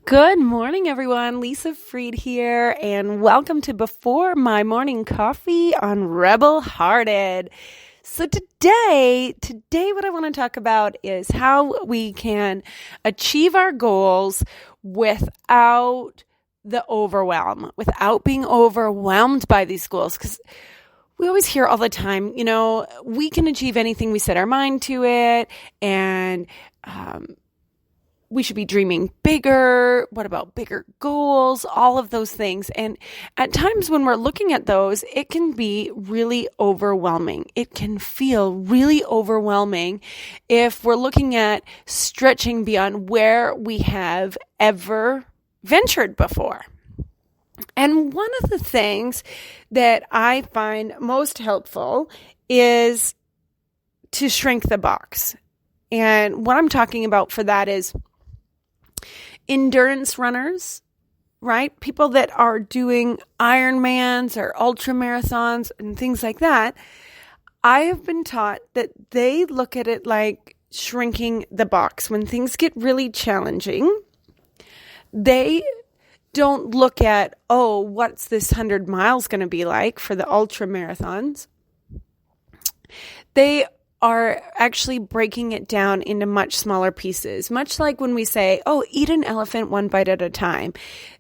Good morning, everyone. Lisa Freed here, and welcome to Before My Morning Coffee on Rebel Hearted. So today, what I want to talk about is how we can achieve our goals without the overwhelm, without being overwhelmed by these goals. Because we always hear all the time, we can achieve anything we set our mind to it, and we should be dreaming bigger. What about bigger goals? All of those things. And at times when we're looking at those, it can be really overwhelming. It can feel really overwhelming if we're looking at stretching beyond where we have ever ventured before. And one of the things that I find most helpful is to shrink the box. And what I'm talking about for that is endurance runners, right? People that are doing Ironmans or ultra marathons and things like that. I have been taught that they look at it like shrinking the box. When things get really challenging, they don't look at, what's this 100 miles going to be like for the ultra marathons? They are actually breaking it down into much smaller pieces, much like when we say, eat an elephant one bite at a time.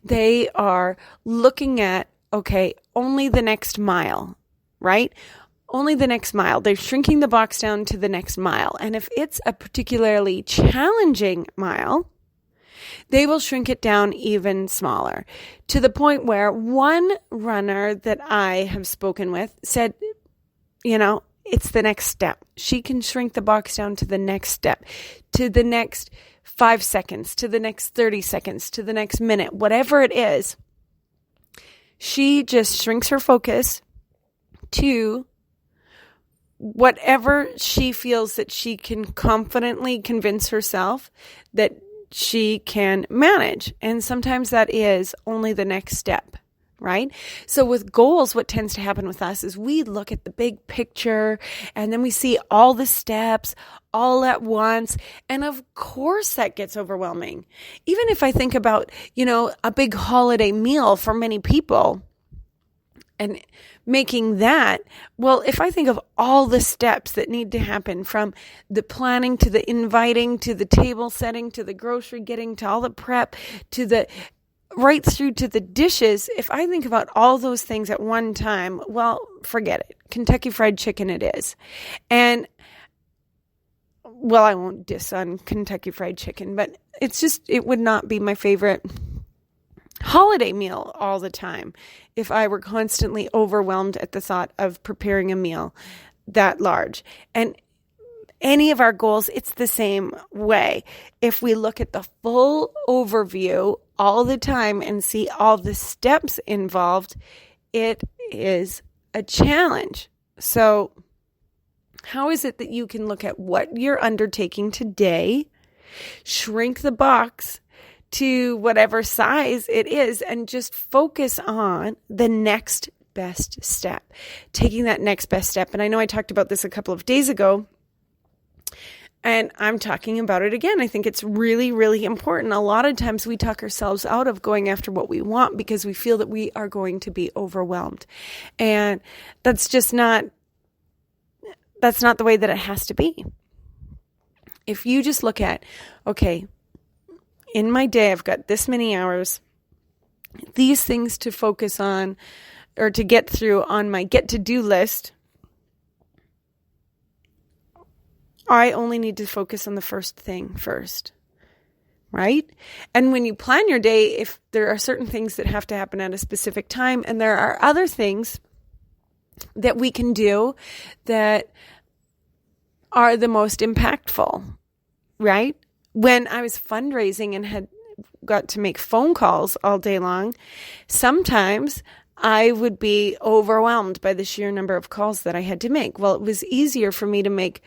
They are looking at, only the next mile, right? Only the next mile. They're shrinking the box down to the next mile. And if it's a particularly challenging mile, they will shrink it down even smaller, to the point where one runner that I have spoken with said, it's the next step. She can shrink the box down to the next step, to the next 5 seconds, to the next 30 seconds, to the next minute, whatever it is. She just shrinks her focus to whatever she feels that she can confidently convince herself that she can manage. And sometimes that is only the next step. Right? So with goals, what tends to happen with us is we look at the big picture and then we see all the steps all at once. And of course that gets overwhelming. Even if I think about, a big holiday meal for many people and making that, well, if I think of all the steps that need to happen, from the planning to the inviting to the table setting to the grocery getting to all the prep to the right through to the dishes, if I think about all those things at one time, well, forget it. Kentucky Fried Chicken it is. And, well, I won't diss on Kentucky Fried Chicken, but it would not be my favorite holiday meal all the time if I were constantly overwhelmed at the thought of preparing a meal that large. And any of our goals, it's the same way. If we look at the full overview all the time and see all the steps involved, it is a challenge. So how is it that you can look at what you're undertaking today, shrink the box to whatever size it is, and just focus on the next best step, taking that next best step? And I know I talked about this a couple of days ago, and I'm talking about it again. I think it's really, really important. A lot of times we talk ourselves out of going after what we want because we feel that we are going to be overwhelmed. And that's not the way that it has to be. If you just look at, in my day, I've got this many hours, these things to focus on or to get through on my get-to-do list, I only need to focus on the first thing first, right? And when you plan your day, if there are certain things that have to happen at a specific time, and there are other things that we can do that are the most impactful, right? When I was fundraising and had got to make phone calls all day long, sometimes I would be overwhelmed by the sheer number of calls that I had to make. Well, it was easier for me to make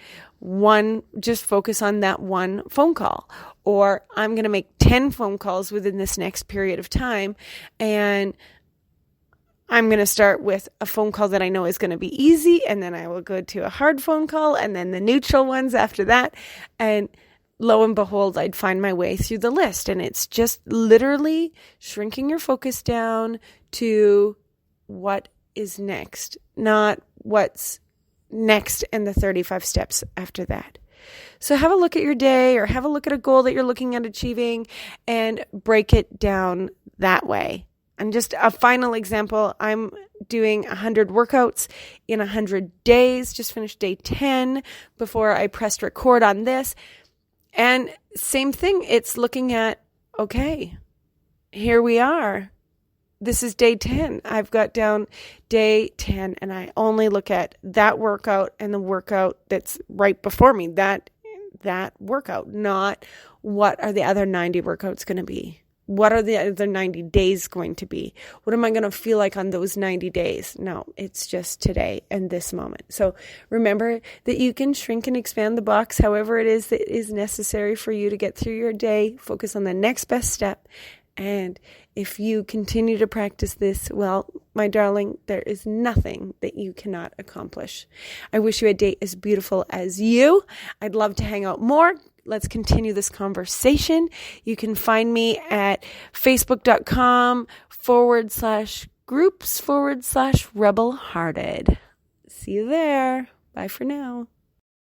just focus on that one phone call, or I'm going to make 10 phone calls within this next period of time. And I'm going to start with a phone call that I know is going to be easy. And then I will go to a hard phone call and then the neutral ones after that. And lo and behold, I'd find my way through the list. And it's just literally shrinking your focus down to what is next, not what's next and the 35 steps after that. So have a look at your day, or have a look at a goal that you're looking at achieving, and break it down that way. And just a final example, I'm doing 100 workouts in 100 days, just finished day 10 before I pressed record on this. And same thing, it's looking at, okay, here we are. This is day 10. I've got down day 10, and I only look at that workout and the workout that's right before me, that workout, not what are the other 90 workouts going to be? What are the other 90 days going to be? What am I going to feel like on those 90 days? No, it's just today and this moment. So remember that you can shrink and expand the box however it is that is necessary for you to get through your day. Focus on the next best step. And if you continue to practice this, well, my darling, there is nothing that you cannot accomplish. I wish you a day as beautiful as you. I'd love to hang out more. Let's continue this conversation. You can find me at facebook.com/groups/rebel hearted. See you there. Bye for now.